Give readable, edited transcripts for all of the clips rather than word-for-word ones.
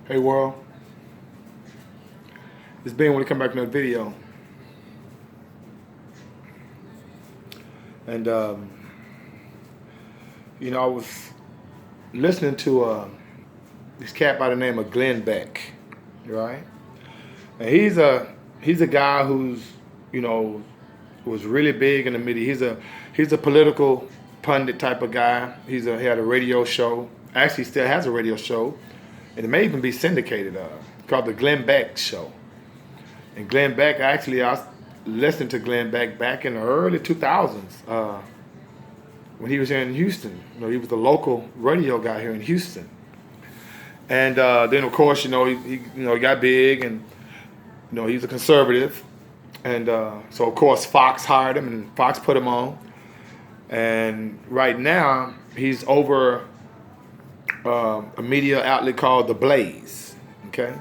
Hey world, it's Ben when we come back from that video. And, I was listening to this cat by the name of Glenn Beck, right? And he's a guy who's, you know, was really big in the media. He's a political pundit type of guy. He had a radio show. Actually, still has a radio show, and it may even be syndicated. Called the Glenn Beck Show. And Glenn Beck, actually, I listened to Glenn Beck back in the early 2000s when he was here in Houston. He was a local radio guy here in Houston. And then, of course, he got big, and he's a conservative. And so, of course, Fox hired him, and Fox put him on. And right now, he's over a media outlet called The Blaze. Okay.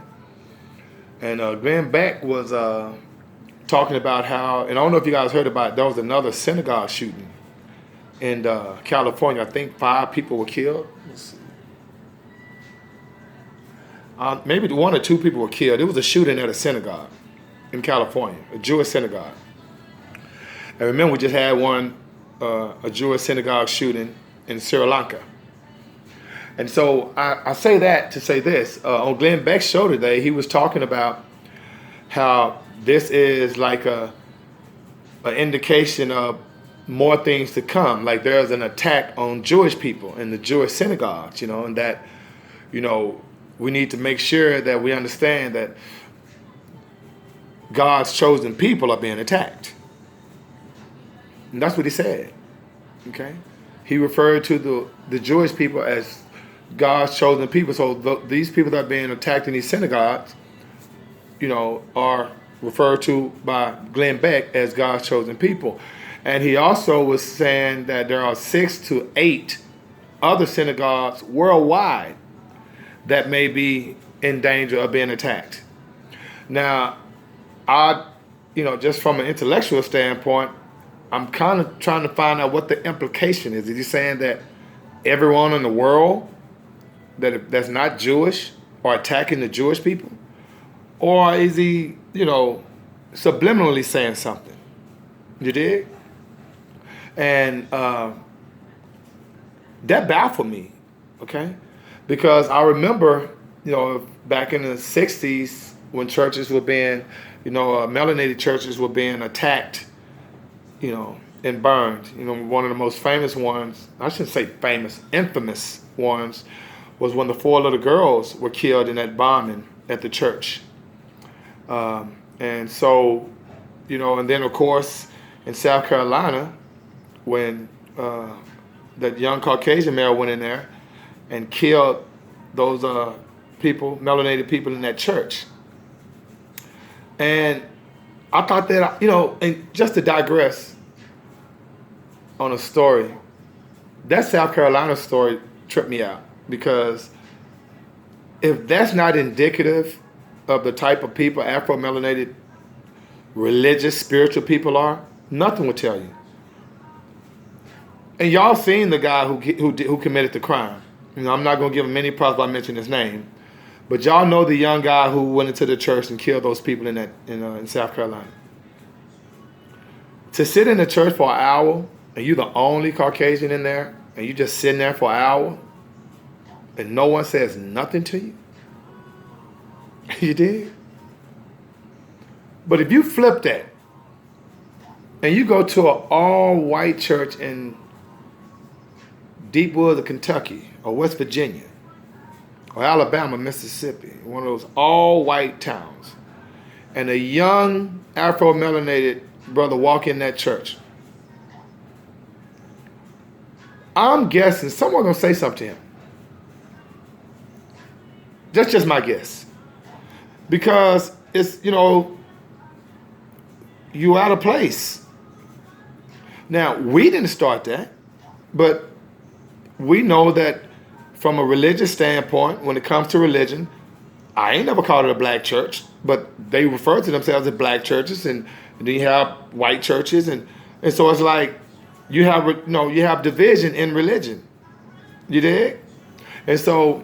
And Glenn Beck was talking about how, and I don't know if you guys heard about it, there was another synagogue shooting in California. I think 5 people were killed. Maybe 1 or 2 people were killed. It was a shooting at a synagogue in California, a Jewish synagogue. And remember, we just had a Jewish synagogue shooting in Sri Lanka. And so I say that to say this. On Glenn Beck's show today, he was talking about how this is like an indication of more things to come. Like there's an attack on Jewish people in the Jewish synagogues, and that, we need to make sure that we understand that God's chosen people are being attacked. And that's what he said. Okay? He referred to the Jewish people as God's chosen people. So these people that are being attacked in these synagogues, are referred to by Glenn Beck as God's chosen people. And he also was saying that there are 6 to 8 other synagogues worldwide that may be in danger of being attacked. Now, just from an intellectual standpoint, I'm kind of trying to find out what the implication is. Is he saying that everyone in the world that's not Jewish are attacking the Jewish people? Or is he, subliminally saying something? You dig? And that baffled me, okay? Because I remember, back in the 60s when churches were being, melanated churches were being attacked, and burned. One of the most famous ones, I shouldn't say famous, infamous ones, was when the 4 little girls were killed in that bombing at the church. And so, and then of course in South Carolina, when that young Caucasian male went in there and killed those people, melanated people in that church. And I thought that, and just to digress on a story, that South Carolina story tripped me out, because if that's not indicative of the type of people Afro-melanated, religious, spiritual people are, nothing will tell you. And y'all seen the guy who committed the crime. I'm not going to give him any props by mentioning his name, but y'all know the young guy who went into the church and killed those people in South Carolina. To sit in the church for an hour and you're the only Caucasian in there, and you just sitting there for an hour and no one says nothing to you, you did. But if you flip that and you go to an all-white church in Deep Woods of Kentucky or West Virginia or Alabama, Mississippi, one of those all-white towns, and a young Afro-melanated brother walk in that church, I'm guessing someone's going to say something to him. That's just my guess. Because it's, you out of place. Now, we didn't start that, but we know that from a religious standpoint, when it comes to religion, I ain't never called it a black church, but they refer to themselves as black churches, and then you have white churches, and so it's like you have division in religion. You dig? And so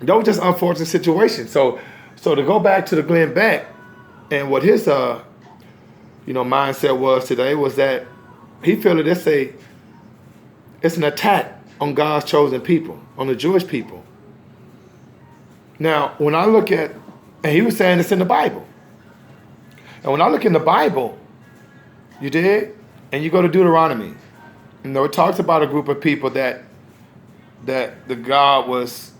Those just unfortunate situations. So to go back to the Glenn Beck and what his mindset was today was that he felt that it's an attack on God's chosen people, on the Jewish people. Now, when I look at, and he was saying it's in the Bible. And when I look in the Bible, you did, and you go to Deuteronomy, it talks about a group of people that the God was,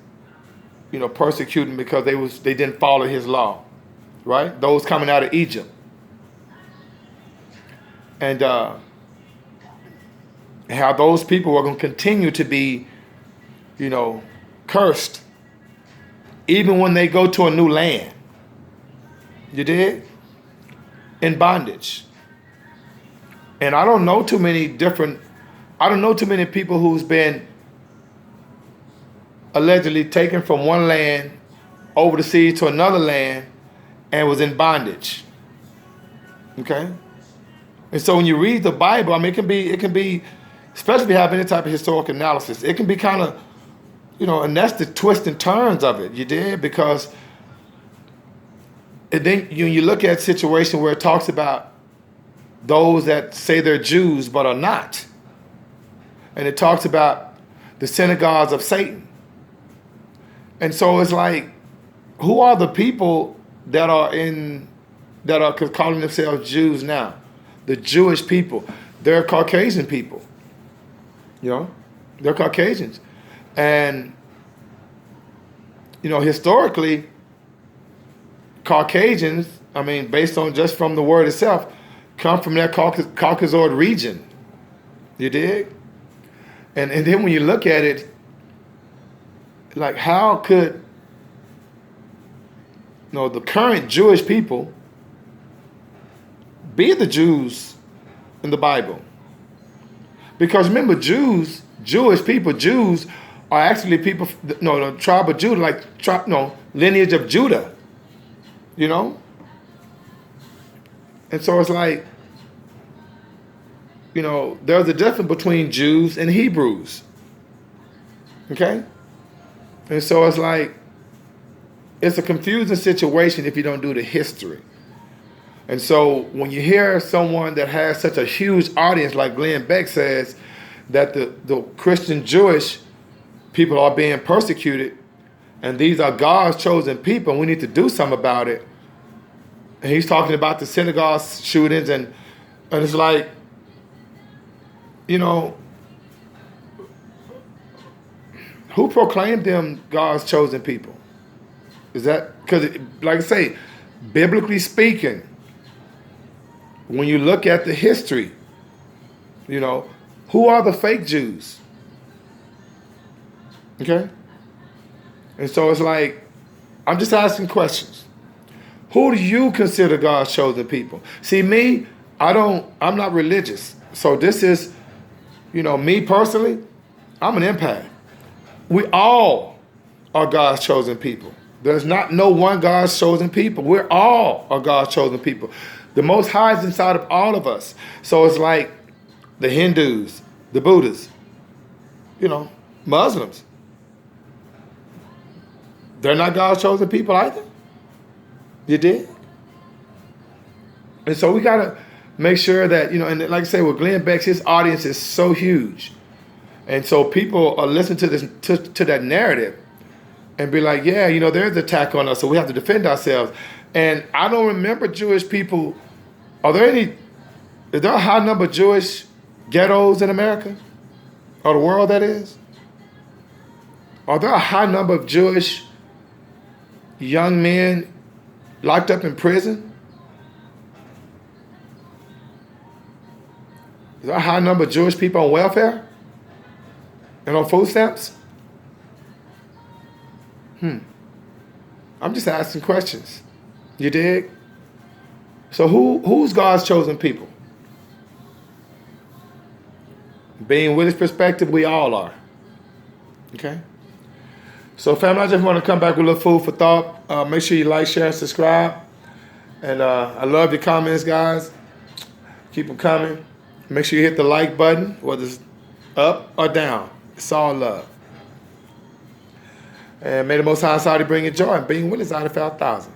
persecuting because they didn't follow his law, right? Those coming out of Egypt. And how those people were going to continue to be, cursed, even when they go to a new land. You did? In bondage. And I don't know too many people who's been allegedly taken from one land over the sea to another land and was in bondage. Okay? And so when you read the Bible, I mean, it can be, especially if you have any type of historical analysis, it can be kind of, and that's the twists and turns of it, you did? Because and then you look at a situation where it talks about those that say they're Jews but are not. And it talks about the synagogues of Satan. And so it's like, who are the people that are calling themselves Jews now? The Jewish people. They're Caucasian people. They're Caucasians. And, historically, Caucasians, I mean, based on just from the word itself, come from that Caucasoid region. You dig? And then when you look at it, like how could the current Jewish people be the Jews in the Bible? Because remember, Jews are actually people, the tribe of Judah, lineage of Judah, And so it's like, there's a difference between Jews and Hebrews. Okay? And so it's like, it's a confusing situation if you don't do the history. And so when you hear someone that has such a huge audience like Glenn Beck says that the Christian Jewish people are being persecuted and these are God's chosen people and we need to do something about it. And he's talking about the synagogue shootings and it's like, who proclaimed them God's chosen people? Is that, because like I say, biblically speaking, when you look at the history, who are the fake Jews? Okay? And so it's like, I'm just asking questions. Who do you consider God's chosen people? See, me, I'm not religious. So this is, me personally, I'm an empath. We all are God's chosen people. There's not no one God's chosen people. We're all are God's chosen people. The Most High is inside of all of us. So it's like the Hindus, the Buddhists, Muslims. They're not God's chosen people either. You did? And so we got to make sure that, and like I say, with Glenn Beck, his audience is so huge. And so people are listening to this, to that narrative and be like, yeah, there's an attack on us, so we have to defend ourselves. And I don't remember Jewish people. Is there a high number of Jewish ghettos in America? Or the world, that is? Are there a high number of Jewish young men locked up in prison? Is there a high number of Jewish people on welfare? And on food stamps? I'm just asking questions. You dig? So who's God's chosen people? Being with his perspective, we all are. Okay? So family, I just want to come back with a little food for thought. Make sure you like, share, and subscribe. And I love your comments, guys. Keep them coming. Make sure you hit the like button, whether it's up or down. It's all love. And may the Most High Saudi bring you joy and bring you winners out of 5,000.